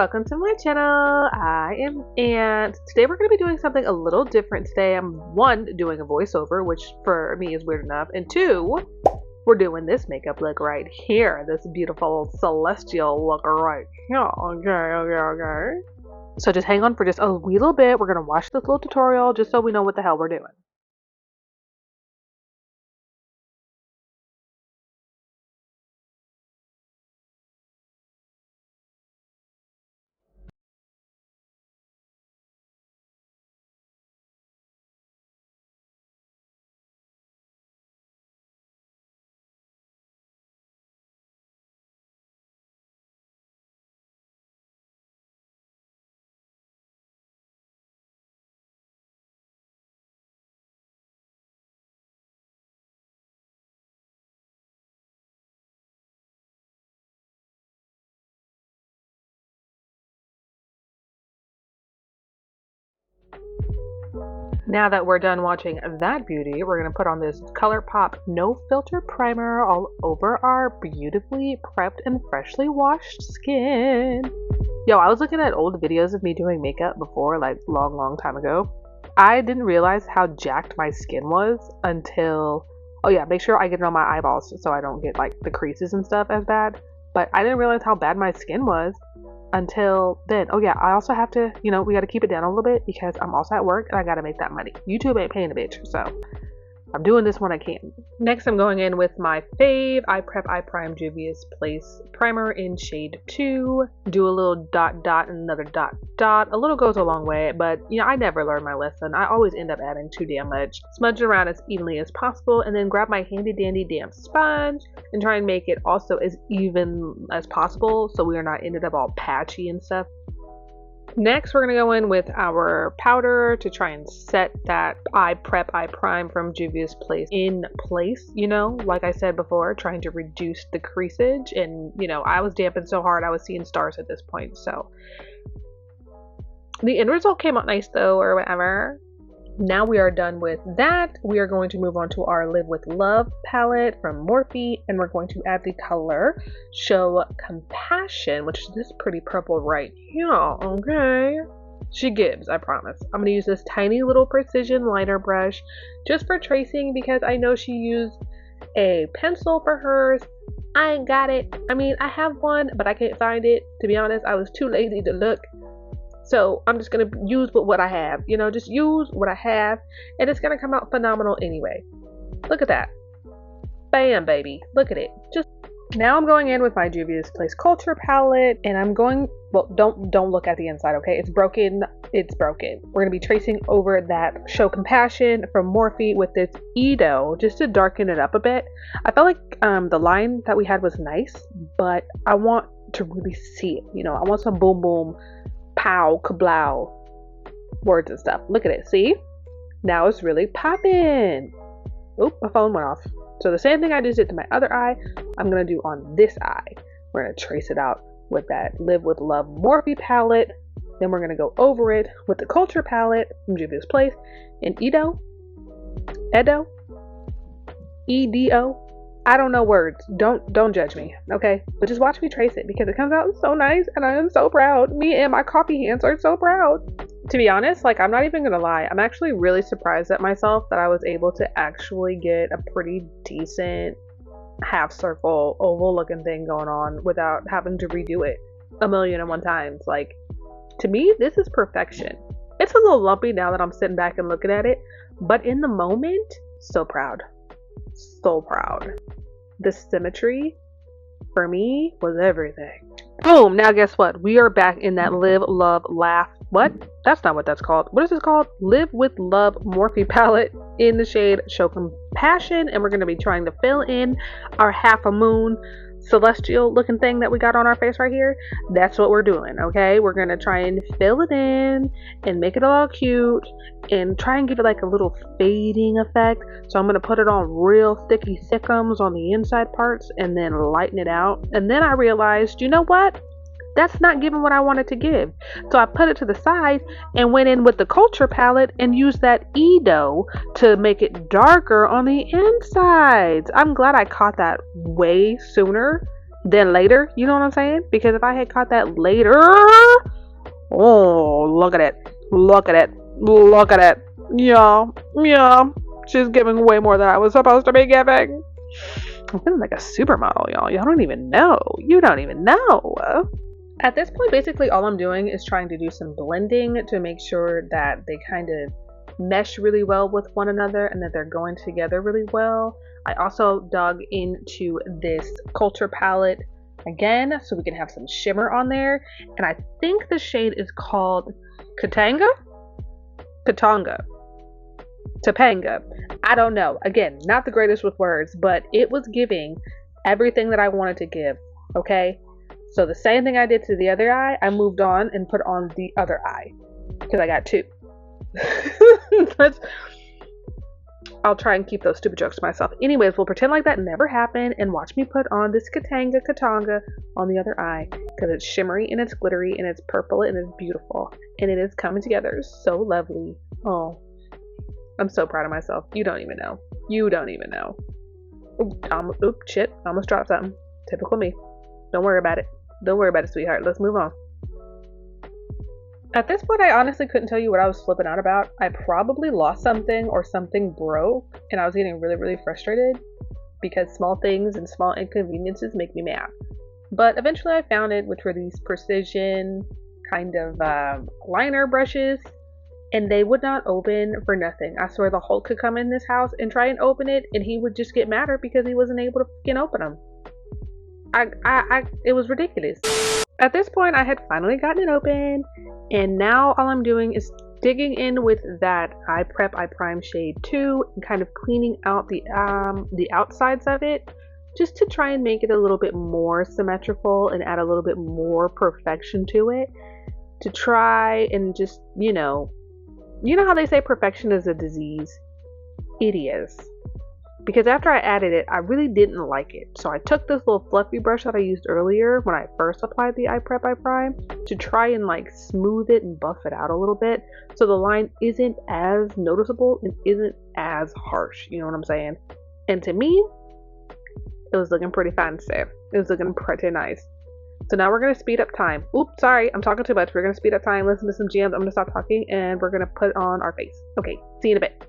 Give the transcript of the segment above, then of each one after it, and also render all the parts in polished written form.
welcome to my channel. I am Ant. Today we're going to be doing something a little different. Today I'm one, doing a voiceover, which for me is weird enough, and two, we're doing this makeup look right here, this beautiful celestial look right here. Okay. So just hang on for just a wee little bit. We're going to watch this little tutorial just so we know what the hell we're doing. Now that we're done watching that beauty, we're going to put on this ColorPop No Filter Primer all over our beautifully prepped and freshly washed skin. Yo, I was looking at old videos of me doing makeup before, like long time ago. I didn't realize how jacked my skin was until, oh yeah, make sure I get it on my eyeballs so I don't get like the creases and stuff as bad. But I didn't realize how bad my skin was until then. Oh yeah, I also have to, we got to keep it down a little bit because I'm also at work and I got to make that money. YouTube ain't paying a bitch, so I'm doing this when I can. Next, I'm going in with my fave Eye Prime Juvia's Place primer in shade 2. Do a little dot and another dot. A little goes a long way, but I never learn my lesson. I always end up adding too damn much. Smudge it around as evenly as possible and then grab my handy dandy damp sponge and try and make it also as even as possible so we are not ended up all patchy and stuff. Next, we're going to go in with our powder to try and set that eye prime from Juvia's Place in place, like I said before, trying to reduce the creasage. And, I was damping so hard I was seeing stars at this point. So the end result came out nice though, or whatever. Now we are done with that. We are going to move on to our Live with Love palette from Morphe, and we're going to add the color Show Compassion, which is this pretty purple right here. Okay, she gives, I promise. I'm going to use this tiny little precision liner brush just for tracing because I know she used a pencil for hers. I ain't got it. I mean, I have one, but I can't find it. To be honest, I was too lazy to look. So I'm just going to use what I have, just use what I have, and it's going to come out phenomenal anyway. Look at that. Bam, baby. Look at it. Just now I'm going in with my Juvia's Place Culture palette, and I'm going, well, don't look at the inside, okay? It's broken. It's broken. We're going to be tracing over that Show Compassion from Morphe with this Eyeshadow just to darken it up a bit. I felt like the line that we had was nice, but I want to really see it, I want some boom boom, pow, kablow words and stuff. Look at it. See? Now it's really popping. Oop, my phone went off. So the same thing I just did to my other eye, I'm going to do on this eye. We're going to trace it out with that Live with Love Morphe palette. Then we're going to go over it with the Culture palette from Juvia's Place in Edo. I don't know words. Don't judge me, okay? But just watch me trace it because it comes out so nice and I am so proud. Me and my coffee hands are so proud. To be honest, I'm not even gonna lie, I'm actually really surprised at myself that I was able to actually get a pretty decent half circle oval looking thing going on without having to redo it 1,000,001 times. To me, this is perfection. It's a little lumpy now that I'm sitting back and looking at it, but in the moment, so proud. So proud. The symmetry for me was everything. Boom. Now guess what? We are back in that Live, Love, Laugh. What? That's not what that's called. What is this called? Live with Love Morphe palette in the shade Show Compassion, and we're going to be trying to fill in our half a moon celestial looking thing that we got on our face right here. That's what we're doing, okay? We're gonna try and fill it in and make it all cute and try and give it like a little fading effect. So I'm gonna put it on real thicky thickums on the inside parts and then lighten it out. And then I realized, you know what? That's not giving what I wanted to give. So I put it to the side and went in with the Culture palette and used that Eyeshadow to make it darker on the insides. I'm glad I caught that way sooner than later. You know what I'm saying? Because if I had caught that later, oh, look at it. Look at it. Look at it. Yeah. Yeah. She's giving way more than I was supposed to be giving. I'm feeling like a supermodel, y'all. Y'all don't even know. You don't even know. At this point, basically all I'm doing is trying to do some blending to make sure that they kind of mesh really well with one another and that they're going together really well. I also dug into this Culture palette again so we can have some shimmer on there, and I think the shade is called KATANGA? Topanga. I don't know. Again, not the greatest with words, but it was giving everything that I wanted to give. Okay, so the same thing I did to the other eye, I moved on and put on the other eye because I got two. I'll try and keep those stupid jokes to myself. Anyways, we'll pretend like that never happened and watch me put on this Katanga on the other eye because it's shimmery and it's glittery and it's purple and it's beautiful and it is coming together so lovely. Oh, I'm so proud of myself. You don't even know. You don't even know. Oop, shit. I almost dropped something. Typical me. Don't worry about it. Don't worry about it, sweetheart. Let's move on. At this point, I honestly couldn't tell you what I was flipping out about. I probably lost something or something broke, and I was getting really, really frustrated because small things and small inconveniences make me mad. But eventually I found it, which were these precision kind of liner brushes, and they would not open for nothing. I swear the Hulk could come in this house and try and open it, and he would just get madder because he wasn't able to fucking open them. It was ridiculous. At this point, I had finally gotten it open, and now all I'm doing is digging in with that Eye Prep Eye Prime shade 2 and kind of cleaning out the outsides of it, just to try and make it a little bit more symmetrical and add a little bit more perfection to it. To try and just, you know how they say perfection is a disease? It is. Because after I added it, I really didn't like it. So I took this little fluffy brush that I used earlier when I first applied the Eye Prep Eye Prime to try and like smooth it and buff it out a little bit so the line isn't as noticeable and isn't as harsh. You know what I'm saying? And to me, it was looking pretty fancy. It was looking pretty nice. So now we're going to speed up time. Oops, sorry, I'm talking too much. We're going to speed up time, listen to some jams. I'm going to stop talking and we're going to put on our face. Okay, see you in a bit.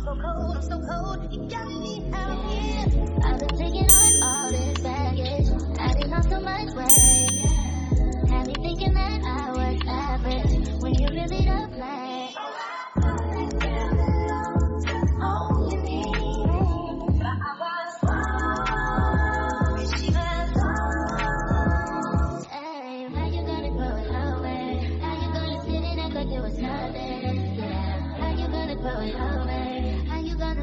I'm so cold, you got me out here. I've been taking on all this baggage, adding on so much weight. Had me thinking that I was average, when you really don't play. All you need, I was wrong. Hey, how you gonna grow it away? How you gonna sit and act like it was nothing? Yeah, how you gonna grow it away?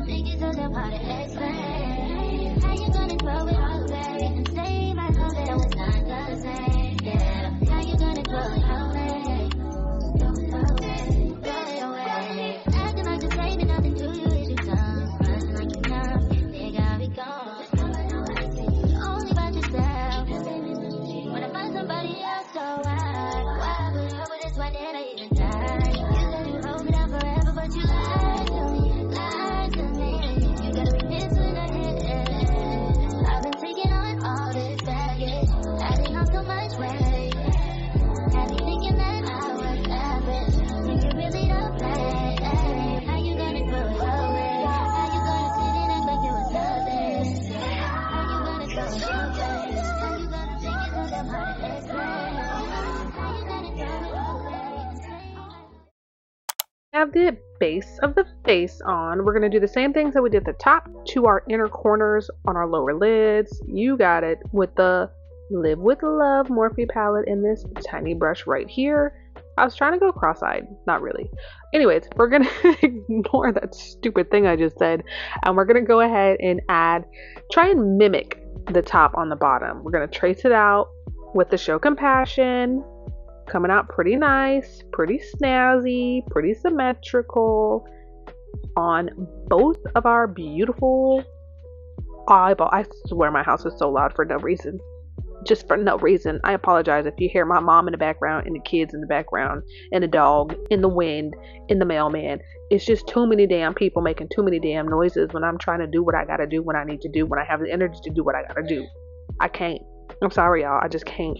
Think it's so damn hard to explain. How you gonna grow it all away and say my own that I was not the same? Yeah, how you gonna grow it away? Grow it away. Acting like the same and nothing to you is your tongue. Running like you're numb, think I'll be gone. You're only about yourself. When I find somebody else, so why put up with this? Why did I even die? You said you hold me down forever, but you lied to me. I've been taking on all this baggage, adding on so much weight. Had me thinking that I was average, when you really don't play. How you gonna grow it away? How you gonna sit and act like it was nothing? How you gonna grow it away? How you gonna think it's so damn hard to explain? How you gonna grow it away? Have the base of the face on. We're going to do the same things that we did at the top to our inner corners on our lower lids. You got it, with the Live with Love Morphe palette in this tiny brush right here. I was trying to go cross-eyed, not really. Anyways, we're going to ignore that stupid thing I just said, and we're going to go ahead and try and mimic the top on the bottom. We're going to trace it out with the Show Compassion. Coming out pretty nice, pretty snazzy, pretty symmetrical on both of our beautiful eyeball. I swear my house is so loud for no reason. just for no reason. I apologize if you hear my mom in the background and the kids in the background and the dog in the wind and the mailman. It's just too many damn people making too many damn noises when I'm trying to do what I gotta do, when I need to do, when I have the energy to do what I gotta do. I can't. I'm sorry, y'all. I just can't.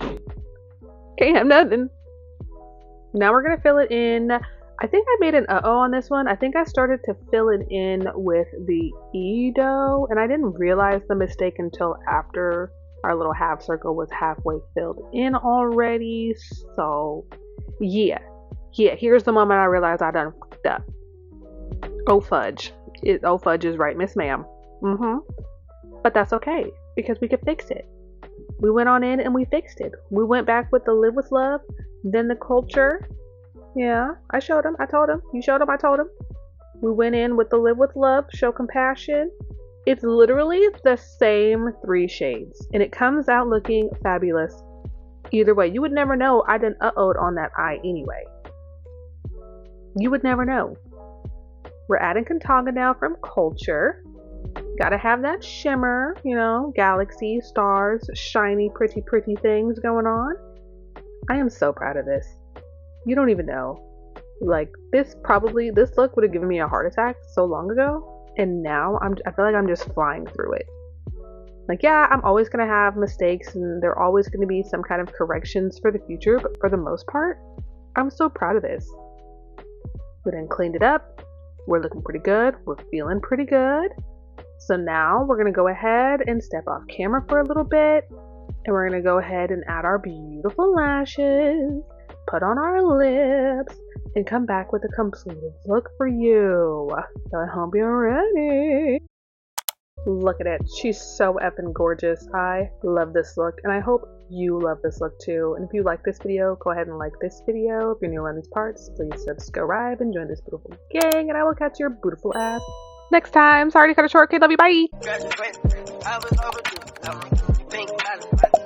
Can't have nothing. Now we're gonna fill it in. I think I made an on this one. I think I started to fill it in with the Eyeshadow, and I didn't realize the mistake until after our little half circle was halfway filled in already. So yeah, here's the moment I realized I done fucked up. Oh fudge. Oh fudge is right, Miss Ma'am. But that's okay, because we could fix it. We went on in and we fixed it. We went back with the Live With Love, then the Culture. Yeah, I showed him. I told him. You showed him. I told him. We went in with the Live With Love, Show Compassion. It's literally the same 3 shades, and it comes out looking fabulous. Either way, you would never know I done uh-oh'd on that eye anyway. You would never know. We're adding KATANGA now from Culture. Gotta have that shimmer, you know, galaxy, stars, shiny, pretty things going on. I am so proud of this. You don't even know. Like, this look would have given me a heart attack so long ago, and now I feel like I'm just flying through it. Like, yeah, I'm always gonna have mistakes, and there are always gonna be some kind of corrections for the future, but for the most part, I'm so proud of this. We then cleaned it up. We're looking pretty good. We're feeling pretty good. So now we're gonna go ahead and step off camera for a little bit, and we're gonna go ahead and add our beautiful lashes, put on our lips, and come back with a completed look for you. So I hope you're ready. Look at it. She's so effing gorgeous. I love this look, and I hope you love this look too. And if you like this video, go ahead and like this video. If you're new on these parts, please subscribe and join this beautiful gang, and I will catch your beautiful ass next time. Sorry to cut it short, kid. Love you. Bye.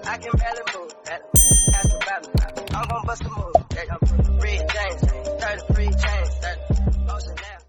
I can barely move. I'm gonna bust a move.